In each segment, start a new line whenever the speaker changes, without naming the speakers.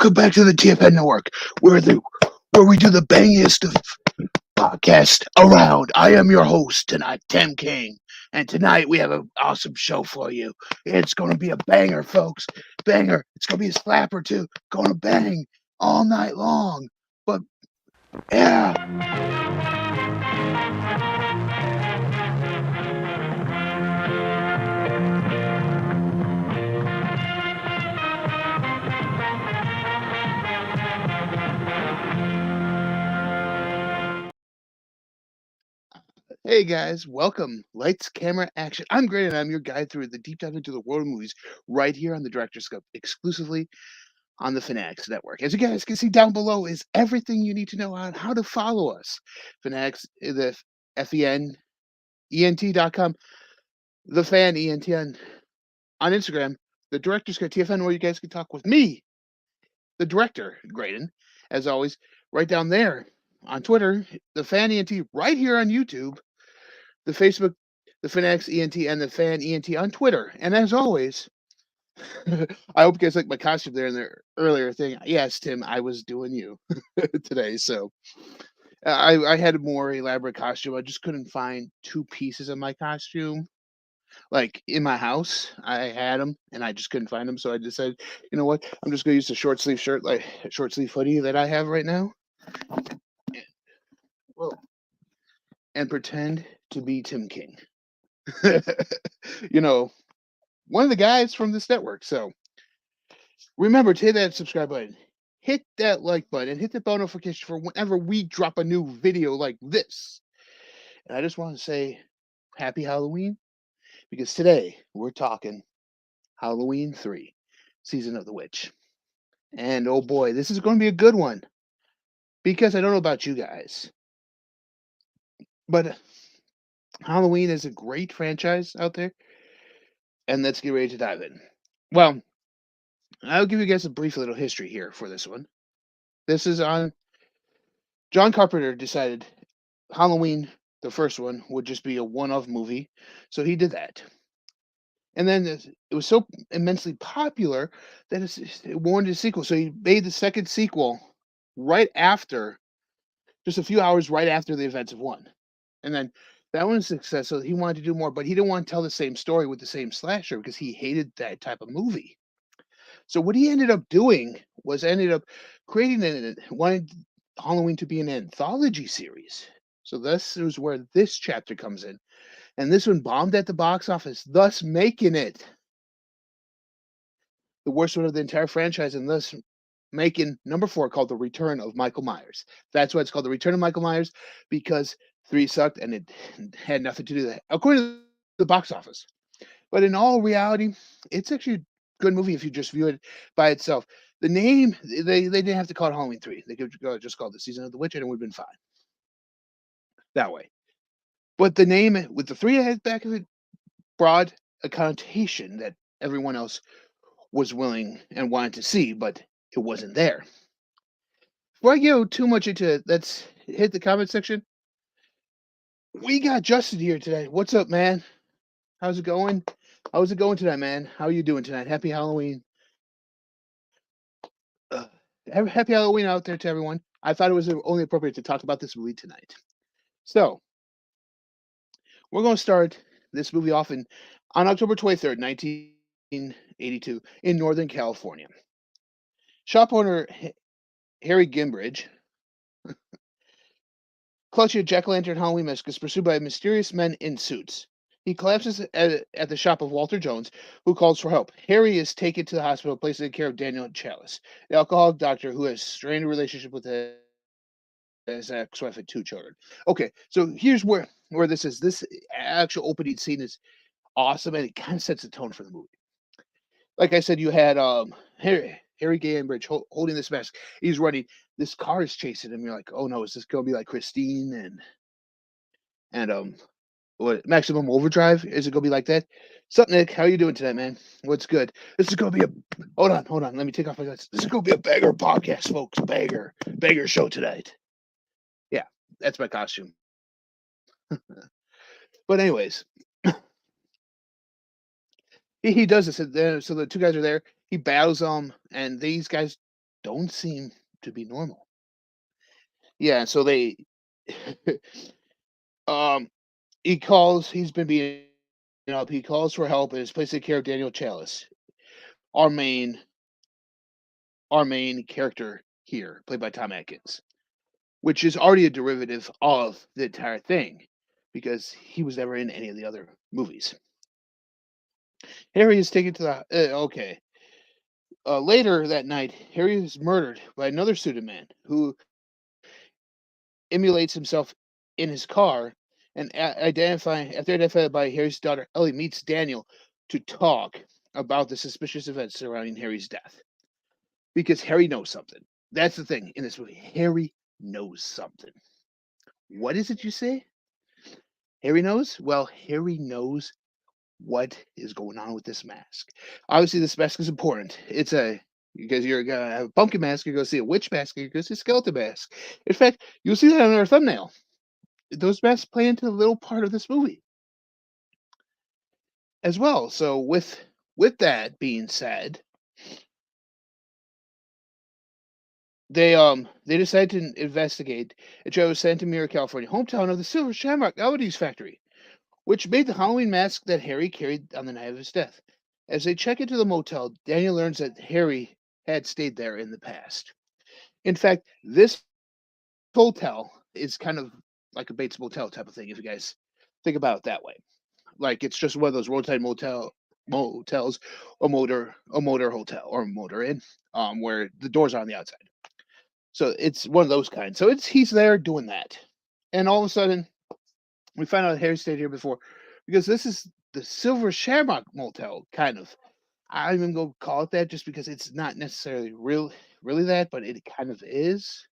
welcome back to the TFN Network, where we do the bangiest of podcast around. I am your host tonight, Tim King, and tonight we have an awesome show for you. It's going to be a banger, folks. Banger. It's going to be a slap or two. Going to bang all night long. But yeah. Hey guys, welcome. Lights, camera, action. I'm Greydon, and I'm your guide through the deep dive into the world of movies right here on the Director's Scope, exclusively on the Fanatics Network. As you guys can see down below is everything you need to know on how to follow us. Fanatics, the FENENT.com, the fan ENT on Instagram, the Director's Cut TFN, where you guys can talk with me, the director, Greydon, as always, right down there on Twitter, the fan ENT right here on YouTube, the Facebook, the Fanatics ENT, and the fan ENT on Twitter. And as always, I hope you guys like my costume there in the earlier thing. Yes, Tim, I was doing you today. So I had a more elaborate costume. I just couldn't find two pieces of my costume. Like in my house, I had them and I just couldn't find them. So I decided, you know what? I'm just going to use the short sleeve shirt, like short sleeve hoodie that I have right now. Well, and pretend to be Tim King. You know, one of the guys from this network. So remember to hit that subscribe button, hit that like button, and hit the bell notification for whenever we drop a new video like this. And I just want to say happy Halloween, because today we're talking Halloween 3, Season of the Witch. And oh boy, this is going to be a good one, because I don't know about you guys, but Halloween is a great franchise out there, and let's get ready to dive in. Well, I'll give you guys a brief little history here for this one. This is on John Carpenter decided Halloween, the first one, would just be a one-off movie, so he did that. And then it was so immensely popular that it warranted a sequel. So he made the second sequel right after, just a few hours right after the events of one. And then that one was a success, so he wanted to do more, but he didn't want to tell the same story with the same slasher because he hated that type of movie. So what he ended up doing was creating wanted Halloween to be an anthology series. So this is where this chapter comes in. And this one bombed at the box office, thus making it the worst one of the entire franchise, and thus making number 4, called The Return of Michael Myers. That's why it's called The Return of Michael Myers, because 3 sucked and it had nothing to do with that, according to the box office. But in all reality, it's actually a good movie if you just view it by itself. The name, they didn't have to call it Halloween 3. They could just call it The Season of the Witch, and it would have been fine that way. But the name with the 3 at the back of it brought a connotation that everyone else was willing and wanted to see, but it wasn't there. Before I go too much into it, let's hit the comment section. We got Justin here today. What's up, man? How's it going? How's it going tonight, man? How are you doing tonight? Happy Halloween. Happy Halloween out there to everyone. I thought it was only appropriate to talk about this movie tonight. So, we're going to start this movie off on October 23rd, 1982, in Northern California. Shop owner Harry Gimbridge, clutching a jack-o'-lantern Halloween mask, is pursued by mysterious men in suits. He collapses at the shop of Walter Jones, who calls for help. Harry is taken to the hospital, placed in care of Daniel Chalice, the alcoholic doctor who has strained a relationship with his ex-wife and 2 children. Okay, so here's where this is. This actual opening scene is awesome, and it kind of sets the tone for the movie. Like I said, you had Harry Gimbridge holding this mask. He's running. This car is chasing him. You're like, oh no, is this going to be like Christine and what, Maximum Overdrive? Is it gonna be like that? Sup, Nick? How you doing tonight, man? What's good? This is gonna be a hold on. Let me take off my glasses. This is gonna be a banger podcast, folks. Banger show tonight. Yeah, that's my costume. But anyways, he does this. So the 2 guys are there. He battles them, and these guys don't seem to be normal. Yeah, so they um he's been beaten up, he calls for help and is placed in care of Daniel Chalice, our main our main character here, played by Tom Atkins, which is already a derivative of the entire thing because he was never in any of the other movies. Harry is taken to the okay. Later that night, Harry is murdered by another suited man who emulates himself in his car and after identified by Harry's daughter Ellie meets Daniel to talk about the suspicious events surrounding Harry's death because Harry knows something. That's the thing in this movie. Harry knows something. What is it you say? Harry knows? Well, Harry knows what is going on with this mask. Obviously, this mask is important. It's a because you're gonna have a pumpkin mask, you're gonna see a witch mask, you're gonna see a skeleton mask. In fact, you'll see that on our thumbnail. Those masks play into a little part of this movie as well. So with that being said, they decide to investigate and travel to Santa Mira, California, hometown of the Silver Shamrock Oddities Factory, which made the Halloween mask that Harry carried on the night of his death. As they check into the motel, Daniel learns that Harry had stayed there in the past. In fact, this hotel is kind of like a Bates Motel type of thing, if you guys think about it that way. Like it's just one of those roadside motels or motor hotel or motor inn, where the doors are on the outside. So it's one of those kinds. So it's he's there doing that, and all of a sudden we find out Harry stayed here before because this is the Silver Shamrock Motel, kind of. I'm even gonna call it that just because it's not necessarily really that, but it kind of is.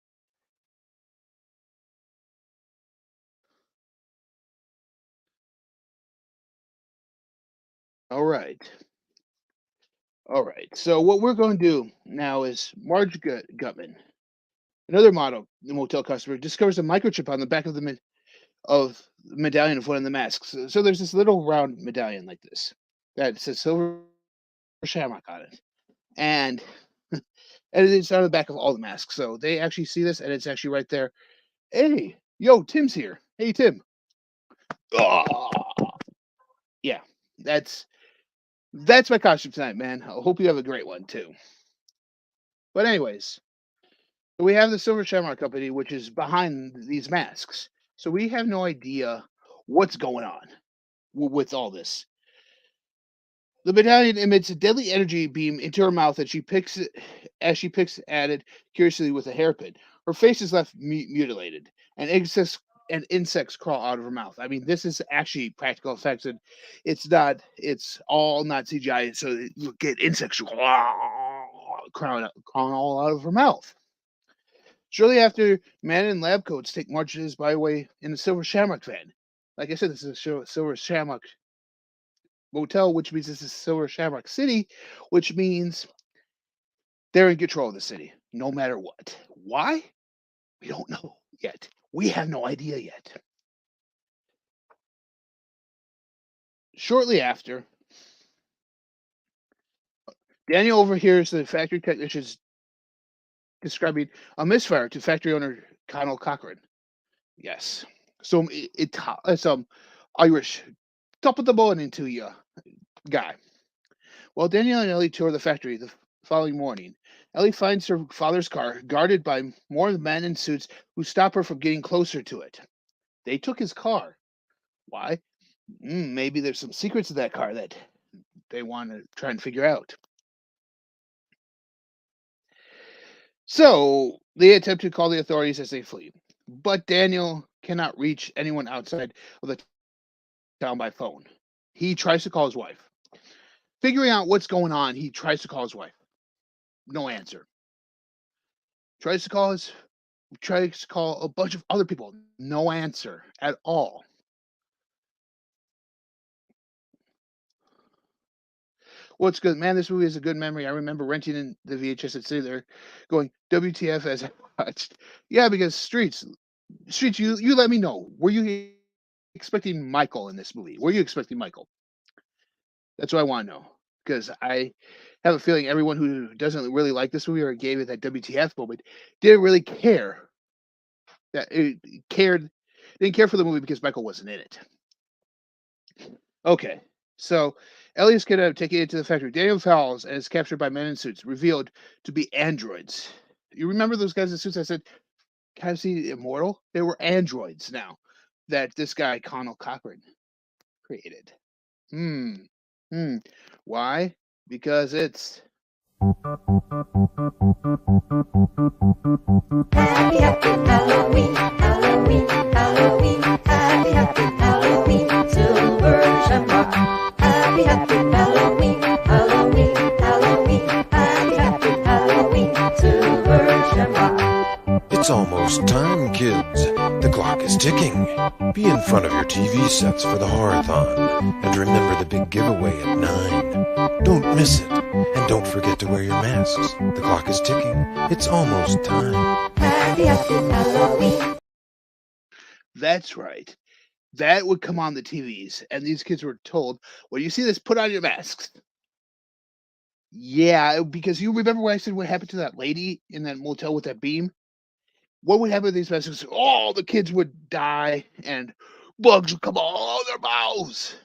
All right, all right. So what we're going to do now is Marge Gutman, another model motel customer, discovers a microchip on the back of the medallion of one of the masks. So there's this little round medallion like this that says Silver Shamrock on it, and and it's on the back of all the masks. So they actually see this, and it's actually right there. Hey, yo, Tim's here. Hey, Tim. Oh, yeah, that's that's my costume tonight, man. I hope you have a great one too. But anyways, we have the Silver Shamrock Company, which is behind these masks. So we have no idea what's going on with all this. The medallion emits a deadly energy beam into her mouth as she picks at it curiously with a hairpin. Her face is left mutilated, and insects crawl out of her mouth. I mean, this is actually practical effects, and it's all not CGI. So you get insects crawling all out of her mouth. Shortly after, man in lab coats take March's byway in a silver shamrock van. Like I said, this is a silver shamrock motel, which means this is Silver Shamrock City, which means they're in control of the city, no matter what. Why? We don't know yet. We have no idea yet. Shortly after, Daniel overhears the factory technicians describing a misfire to factory owner Connell Cochran. Yes. So it's Irish top of the morning to you guy. While Danielle and Ellie tour the factory the following morning, Ellie finds her father's car guarded by more men in suits who stop her from getting closer to it. They took his car. Why? Maybe there's some secrets in that car that they want to try and figure out. So they attempt to call the authorities as they flee. But Daniel cannot reach anyone outside of the town by phone. He tries to call his wife. Figuring out what's going on, he tries to call his wife. No answer. Tries to call his tries to call a bunch of other people. No answer at all. What's good, man? This movie is a good memory. I remember renting in the VHS and sitting there, going WTF as I watched. Yeah, because streets. You let me know. Were you expecting Michael in this movie? Were you expecting Michael? That's what I want to know. because I have a feeling everyone who doesn't really like this movie or gave it that WTF moment didn't really care that it cared didn't care for the movie because Michael wasn't in it. Okay, so Ellie's gonna take it into the factory. Daniel Fowles and is captured by men in suits, revealed to be androids. You remember those guys in suits? I said, "Kind of see immortal." They were androids now that this guy Connell Cochran created. Hmm. Hmm. Why? Because it's
Happy, happy Halloween, Halloween, Halloween, happy, happy Halloween, silver shamrock. Happy, happy Halloween, Halloween, Halloween, happy, happy Halloween, silver shamrock.
It's almost time, kids. The clock is ticking. Be in front of your TV sets for the Horathon. And remember the big giveaway at 9. Don't miss it. And don't forget to wear your masks. The clock is ticking. It's almost time.
Happy, happy Halloween.
that's right. That would come on the TVs, and these kids were told, "When you see this, put on your masks." Yeah, because you remember what I said what happened to that lady in that motel with that beam? What would happen to these masks? All the kids would die, and bugs would come all out of their mouths.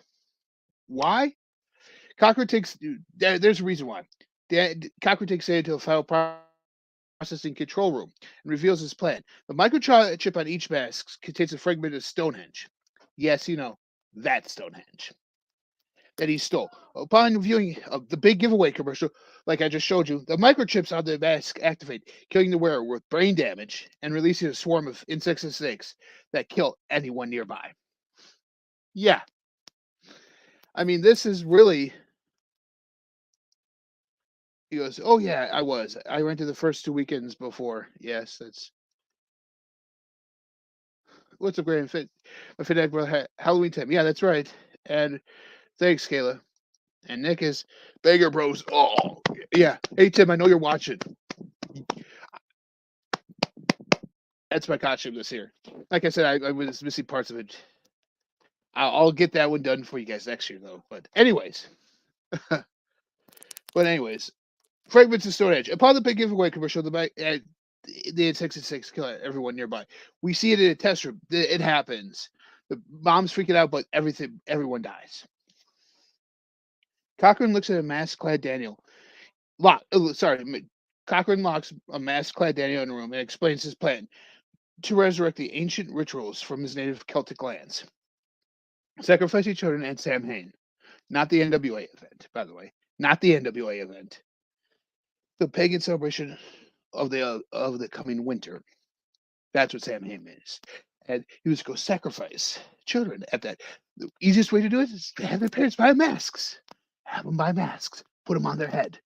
Why? Cochran takes. There's a reason why. Cochran takes Data to a file processing control room and reveals his plan. The microchip on each mask contains a fragment of Stonehenge. Yes, that Stonehenge that he stole. Upon viewing the big giveaway commercial, like I just showed you, the microchips on the mask activate, killing the wearer with brain damage and releasing a swarm of insects and snakes that kill anyone nearby. Yeah. I mean, this is really. He goes, "Oh yeah, I was. I rented the first 2 weekends before. Yes, that's what's a grand fit. My Fanatic brother Halloween time. Yeah, that's right. And thanks, Kayla. And Nick is Beggar Bros. Oh yeah. Hey Tim, I know you're watching. That's my costume this year. Like I said, I was missing parts of it. I'll get that one done for you guys next year though. But anyways, fragments of Stonehenge. Upon the big giveaway commercial, the insects and snakes kill everyone nearby. We see it in a test room. It happens. The mom's freaking out, but everyone dies. Cochran looks at a mask-clad Daniel. Cochran locks a mask-clad Daniel in a room and explains his plan to resurrect the ancient rituals from his native Celtic lands. Sacrificing children and Sam Hain. Not the NWA event, by the way. Not the NWA event. The pagan celebration of the coming winter. That's what Sam Hain is. And he was going to sacrifice children at that. The easiest way to do it is to have their parents buy masks. Have them buy masks. Put them on their head.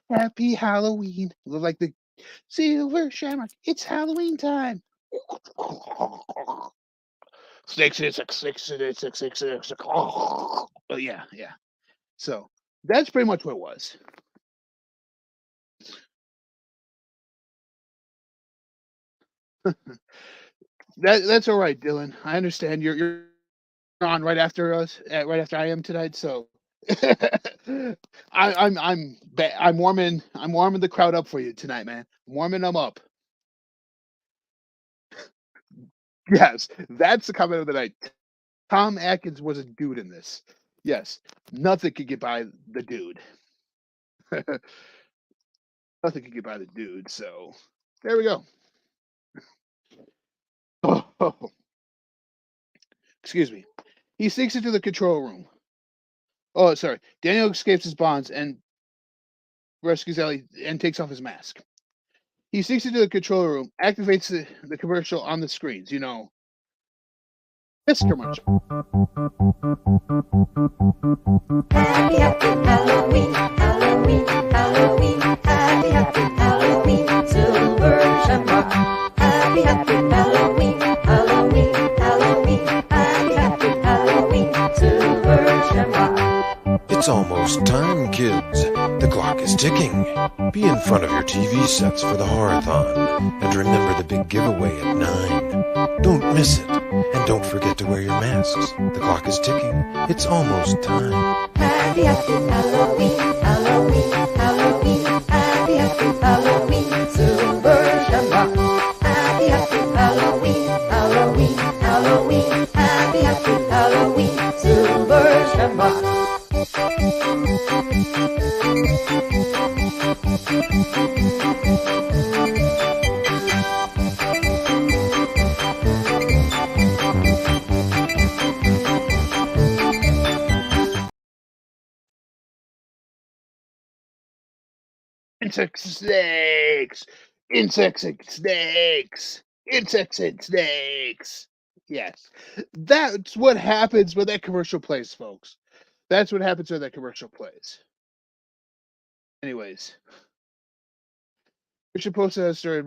Happy Halloween. Look like the silver shamrock. It's Halloween time. Snakes. Oh, yeah. So that's pretty much what it was. That's all right, Dylan. I understand you're on right after us, right after I am tonight. So I'm warming the crowd up for you tonight, man. I'm warming them up. Yes, that's the comment of the night. Tom Atkins was a dude in this. Yes, nothing could get by the dude. Nothing could get by the dude. So there we go. Oh, excuse me. He sneaks into the control room. Oh, sorry. Daniel escapes his bonds and rescues Ellie and takes off his mask. He sneaks into the control room, activates the commercial on the screens. This commercial.
Happy, happy Halloween, Halloween, Halloween, happy, happy Halloween, silver shamrock. Happy, happy Halloween, Halloween, Halloween, happy, happy Halloween, silver shamrock.
It's almost time, kids. The clock is ticking. Be in front of your TV sets for the Horathon. And remember the big giveaway at 9. Don't miss it. And don't forget to wear your masks. The clock is ticking. It's almost time.
Happy, Happy, happy Halloween, Halloween, Halloween. Happy, happy Halloween, Silver Shamrock. Happy, happy Halloween, Halloween, Halloween. Happy, happy Halloween, Silver Shamrock.
Insects and snakes! Insects and snakes! Insects and snakes! Yes. That's what happens when that commercial plays, folks. That's what happens when that commercial plays. Anyways, we should post a story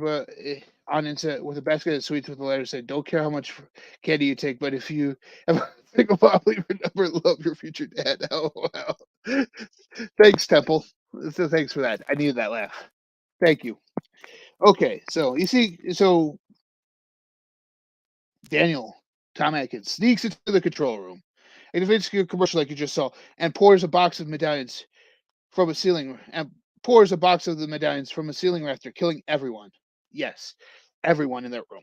on Insta with a basket of sweets with a letter saying, "Don't care how much candy you take, but if you ever think about leave your number, love your future dad." Oh, wow. Thanks, Temple. So thanks for that. I needed that laugh. Thank you. Okay, so you see, so Daniel Tom Atkins sneaks into the control room, activates your commercial like you just saw, and pours a box of medallions from a ceiling and pours a box of the medallions from a ceiling rafter, killing everyone. Yes, everyone in that room.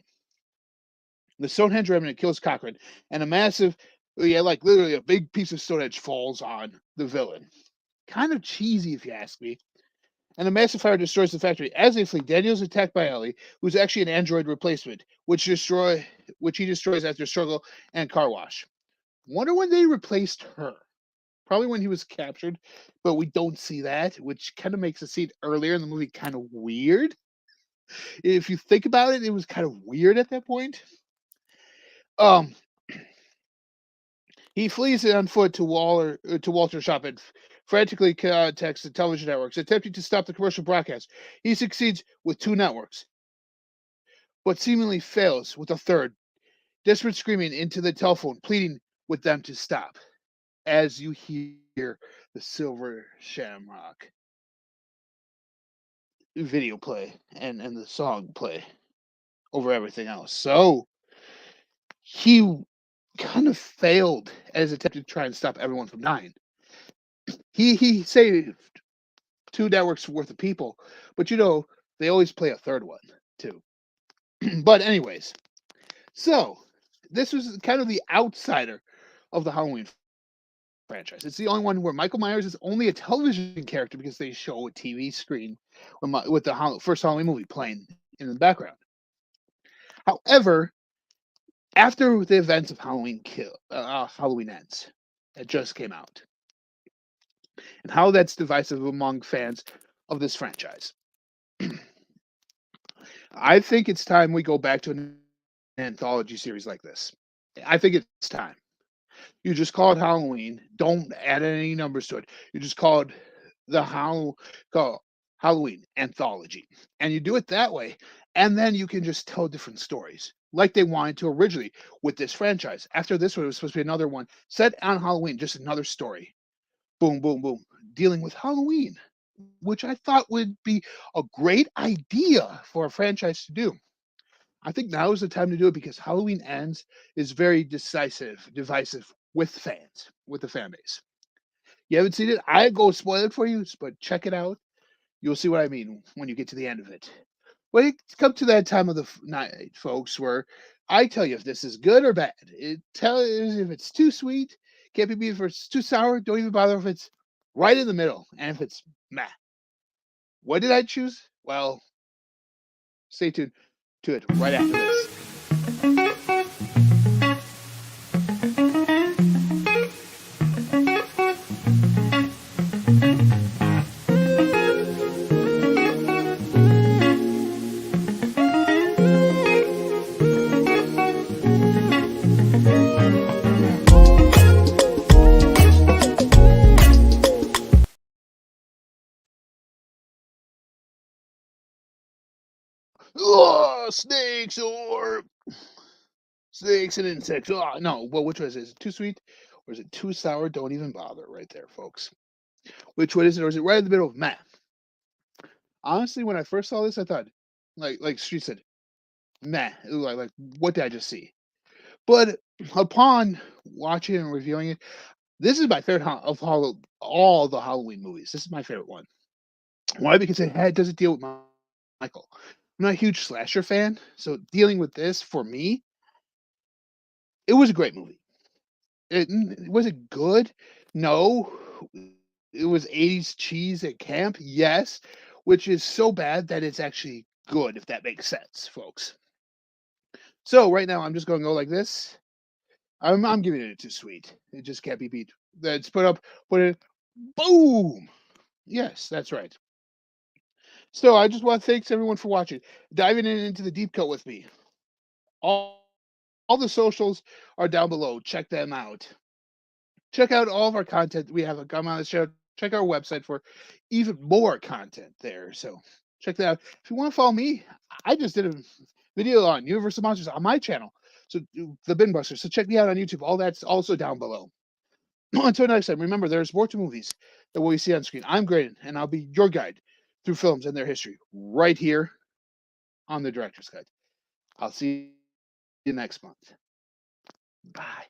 The Stonehenge remnant kills Cochrane, and a massive, yeah, like literally a big piece of Stonehenge falls on the villain. Kind of cheesy, if you ask me. And a massive fire destroys the factory. As they flee, Daniel's attacked by Ellie, who's actually an android replacement, which he destroys after struggle and car wash. Wonder when they replaced her. Probably when he was captured, but we don't see that, which kind of makes the scene earlier in the movie kind of weird. If you think about it, it was kind of weird at that point. Um, he flees on foot to Walter's shop and frantically contacts the television networks, attempting to stop the commercial broadcast. He succeeds with 2 networks, but seemingly fails with a third, desperate screaming into the telephone, pleading with them to stop. As you hear the Silver Shamrock video play and the song play over everything else. So he kind of failed as attempting to try and stop everyone from dying. He saved 2 networks worth of people, but they always play a third one too. But anyways, so this was kind of the outsider of the Halloween franchise. It's the only one where Michael Myers is only a television character because they show a TV screen with the first Halloween movie playing in the background. However, after the events of Halloween Ends, it just came out, and how that's divisive among fans of this franchise. I think it's time we go back to an anthology series like this. I think it's time. You just call it Halloween. Don't add any numbers to it. You just call it the Halloween anthology, and you do it that way. And then you can just tell different stories, like they wanted to originally with this franchise. After this one, it was supposed to be another one set on Halloween, just another story. Boom, boom, boom, dealing with Halloween, which I thought would be a great idea for a franchise to do. I think now is the time to do it because Halloween Ends is very divisive with fans, with the fan base. You haven't seen it? I go spoil it for you, but check it out. You'll see what I mean when you get to the end of it. Well, it's come to that time of the night, folks, where I tell you if this is good or bad. It tells if it's too sweet, can't be beat. If it's too sour, don't even bother if it's right in the middle. And if it's meh. What did I choose? Well, stay tuned to it right after this. Oh, snakes and insects. Oh, no. Well, which one is it? Is it too sweet or is it too sour? Don't even bother right there, folks. Which one is it? Or is it right in the middle of math? Honestly, when I first saw this, I thought, like Street said, meh. Like what did I just see? But upon watching and reviewing it, this is my third all the Halloween movies. This is my favorite one. Why? Because doesn't deal with Michael. I'm not a huge slasher fan, so dealing with this for me, it was a great movie. Was it good? No. It was 80s cheese at camp, yes, which is so bad that it's actually good, if that makes sense, folks. So right now, I'm just going to go like this. I'm giving it too sweet. It just can't be beat. Let's put it, boom. Yes, that's right. So I just want to thanks everyone for watching, diving into the deep cut with me. All, all the socials are down below. Check them out. Check out all of our content we have come on the show. Check our website for even more content there. So check that out. If you want to follow me, I just did a video on Universal Monsters on my channel. So the Bin Busters. So check me out on YouTube. All that's also down below. Until next time, remember there's more to movies than what we see on screen. I'm Greydon, and I'll be your guide through films and their history right here on the Director's Cut. I'll see you next month. Bye.